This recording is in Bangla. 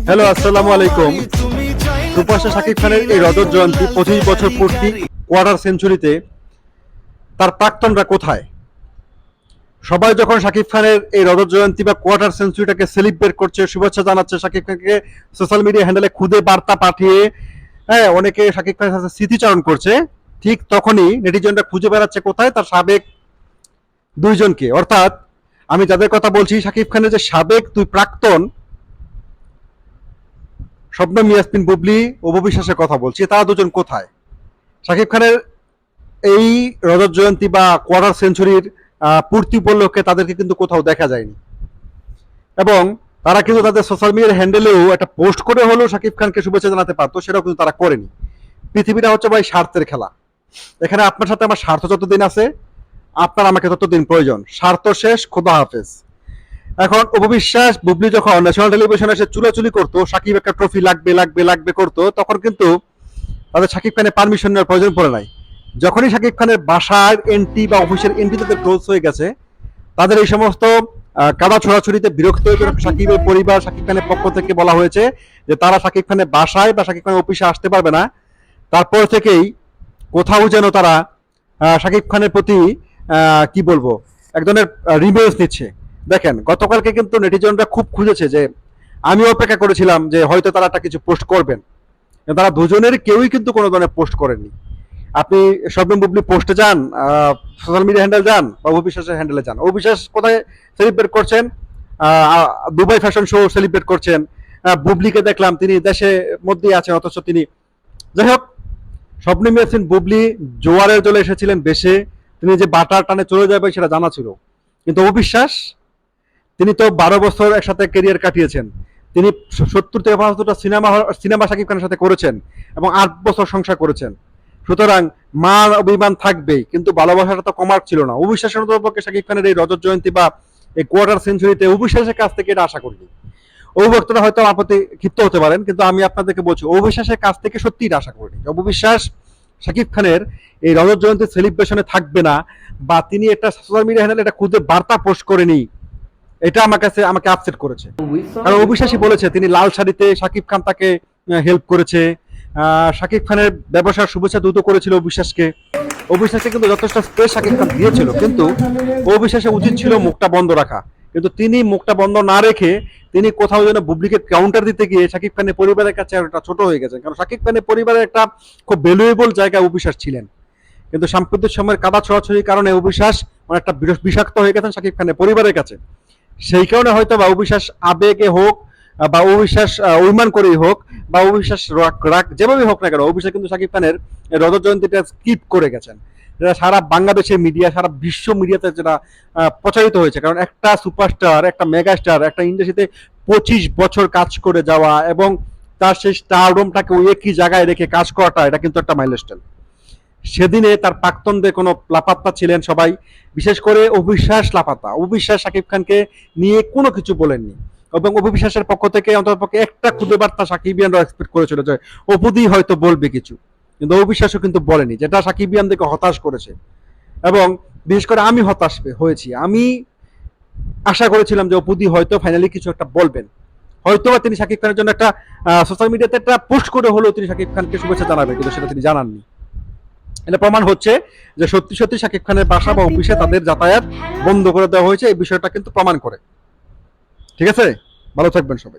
হ্যালো, আসসালামু আলাইকুম। সুপারস্টার শাকিব খানের এই রজত জয়ন্তী 25 বছর পূর্তি কোয়ার্টার সেঞ্চুরিতে তার প্রাক্তনরা কোথায়? সবাই যখন শাকিব খানের এই রজত জয়ন্তী বা কোয়ার্টার সেঞ্চুরিটাকে সেলিব্রেট করছে, শুভেচ্ছা জানাচ্ছে, শাকিব খানকে সোশ্যাল মিডিয়া হ্যান্ডেলে খুদে বার্তা পাঠিয়ে, হ্যাঁ, অনেকে শাকিব খানের সাথে স্মৃতিচারণ করছে, ঠিক তখনই নেটিজনরা খুঁজে বেড়াচ্ছে কোথায় তার সাবেক দুইজনকে। অর্থাৎ আমি যাদের কথা বলছি, শাকিব খানের যে সাবেক দুই প্রাক্তন, শবনম ইয়াসমিন বুবলি ও ববি বিশ্বাসের কথা বলছি, তারা দুজন কোথায়? শাকিব খানের এই রজত জয়ন্তী বা কোয়ার্টার সেঞ্চুরির পূর্তি উপলক্ষে তাদেরকে কিন্তু কোথাও দেখা যায়নি, এবং তারা কিন্তু তাদের সোশ্যাল মিডিয়ার হ্যান্ডেলেও একটা পোস্ট করে হলেও শাকিব খানকে শুভেচ্ছা জানাতে পারতো, সেটাও কিন্তু তারা করেনি। পৃথিবীটা হচ্ছে ভাই স্বার্থের খেলা। এখানে আপনার সাথে আমার স্বার্থ যতদিন আছে, আপনার আমাকে ততদিন প্রয়োজন। স্বার্থ শেষ, খোদা হাফেজ। এখন অপবিশ্বাস বুবলি যখন ন্যাশনাল টেলিভিশনে এসে চুলাচুলি করতো, সাকিব একটা ট্রফি লাগবে লাগবে লাগবে করতো, তখন কিন্তু তাদের শাকিব খানের পারমিশন নেওয়ার প্রয়োজন পড়ে নাই। যখনই শাকিব খানের বাসার এন্ট্রি বা অফিসের এন্ট্রি তাদের ক্লোজ হয়ে গেছে, তাদের এই সমস্ত কাদা ছড়াছড়িতে বিরক্ত হয়ে শাকিবের পরিবার, শাকিব খানের পক্ষ থেকে বলা হয়েছে যে তারা শাকিব খানের বাসায় বা শাকিব খানের অফিসে আসতে পারবে না। তারপর থেকেই কোথাও যেন তারা শাকিব খানের প্রতি কি বলবো, এক ধরনের রিভেঞ্জ নিচ্ছে। দেখেন, গতকালকে কিন্তু নেটিজনরা খুব খুঁজেছে, যে আমি অপেক্ষা করেছিলাম যে হয়তো তারা একটা কিছু পোস্ট করবেন, তারা দুজনের কেউই কিন্তু কোনো ধরনের পোস্ট করেননি। আপনি শবনম বুবলি পোস্টে যান, সোশ্যাল মিডিয়া হ্যান্ডেল যান, বা অবিশ্বাসের হ্যান্ডেলে যান, অবিশ্বাস কোথায় সেলিব্রেট করছেন? দুবাই ফ্যাশন শো সেলিব্রেট করছেন। বুবলিকে দেখলাম তিনি দেশের মধ্যেই আছেন, অথচ তিনি, যাই হোক, শবনম ইয়াসমিন বুবলি জোয়ারের জলে এসেছিলেন বেশে, তিনি যে বাটার টানে চলে যাবে সেটা জানা ছিল। কিন্তু অবিশ্বাস, তিনি তো 12 বছর একসাথে ক্যারিয়ার কাটিয়েছেন, তিনি 70 থেকে 75টা সিনেমা শাকিব খানের সাথে করেছেন, এবং 8 বছর সংসার করেছেন। সুতরাং মান অভিমান থাকবেই, কিন্তু ভালোবাসাটা তো কমার ছিল না। অবিশ্বাসের পক্ষে শাকিব খানের এই রজত জয়ন্তী বা এই কোয়ার্টার সেঞ্চুরিতে অবিশ্বাসের কাছ থেকে এটা আশা করিনি। অভিভক্তরা হয়তো আমার প্রতি ক্ষিপ্ত হতে পারেন, কিন্তু আমি আপনাদেরকে বলছি, অবিশ্বাসের কাছ থেকে সত্যি এটা আশা করিনি। অবিশ্বাস শাকিব খানের এই রজত জয়ন্তী সেলিব্রেশনে থাকবে না, বা তিনি একটা সোশ্যাল মিডিয়া হ্যান্ডেলে এটা খুদে বার্তা পোস্ট করেনি, এটা আমাকে আপসেট করেছে। কারণ অবিশ্বাসী বলেছে তিনি লাল শাড়িতে শাকিব খান তাকে হেল্প করেছে, শাকিব খানের ব্যবসার শুভেচ্ছা দ্রুত করেছিল অবিশ্বাসকে। অবিশ্বাসকে কিন্তু যথেষ্ট স্পেস শাকিব খান দিয়েছিল, কিন্তু অবিশ্বাসের উচিত ছিল মুখটা বন্ধ রাখা। কিন্তু তিনি মুখটা বন্ধ না রেখে তিনি কোথাও যেন বুবলিকে কাউন্টার দিতে গিয়ে শাকিব খানের পরিবারের কাছে একটা ছোট হয়ে গেছেন। কারণ শাকিব খানের পরিবারের একটা খুব ভ্যালুয়েবল জায়গায় অবিশ্বাস ছিলেন, কিন্তু সাম্প্রতিক সময়ের কাদা ছড়াছড়ির কারণে অবিশ্বাস একটা বিষাক্ত হয়ে গেছেন শাকিব খানের পরিবারের কাছে। সেই কারণে হয়তো বা অবিশ্বাস আবেগে হোক, বা অবিশ্বাস অভিমান করেই হোক, বা অবিশ্বাস রাগ যেভাবেই হোক না কেন, অবিশ্বাস কিন্তু শাকিব খানের রজত জয়ন্তীটা স্কিপ করে গেছেন। যেটা সারা বাংলাদেশের মিডিয়া, সারা বিশ্ব মিডিয়াতে যেটা প্রচারিত হয়েছে। কারণ একটা সুপারস্টার, একটা মেগাস্টার, একটা ইন্ডাস্ট্রিতে 25 বছর কাজ করে যাওয়া, এবং তার সেই স্টারডমটাকে ওই একই জায়গায় রেখে কাজ করাটা, এটা কিন্তু একটা মাইলস্টোন। সেদিনে তার প্রাক্তনদের কোনো লাপাত্তা ছিলেন সবাই, বিশেষ করে অবিশ্বাস লাপাত্তা। অবিশ্বাস শাকিব খানকে নিয়ে কোনো কিছু বলেননি, এবং অবিশ্বাসের পক্ষ থেকে অন্ততপক্ষে একটা খুদে বার্তা সাকিবিয়ানরা এক্সপেক্ট করেছিল যে অপুদি হয়তো বলবে কিছু, কিন্তু অবিশ্বাসও কিন্তু বলেনি, যেটা সাকিবিয়ানদেরকে হতাশ করেছে। এবং বিশেষ করে আমি হতাশ হয়েছি। আমি আশা করেছিলাম যে অপুদি হয়তো ফাইনালি কিছু একটা বলবেন, হয়তো তিনি শাকিব খানের জন্য একটা সোশ্যাল মিডিয়াতে একটা পোস্ট করে হলেও তিনি শাকিব খানকে শুভেচ্ছা জানাবেন, কিন্তু সেটা তিনি জানাননি। এটা প্রমাণ হচ্ছে যে সত্যি সত্যি শাকিব খানের বাসা বা অফিসে তাদের যাতায়াত বন্ধ করে দেওয়া হয়েছে, এই বিষয়টা কিন্তু প্রমাণ করে। ঠিক আছে, ভালো থাকবেন সবাই।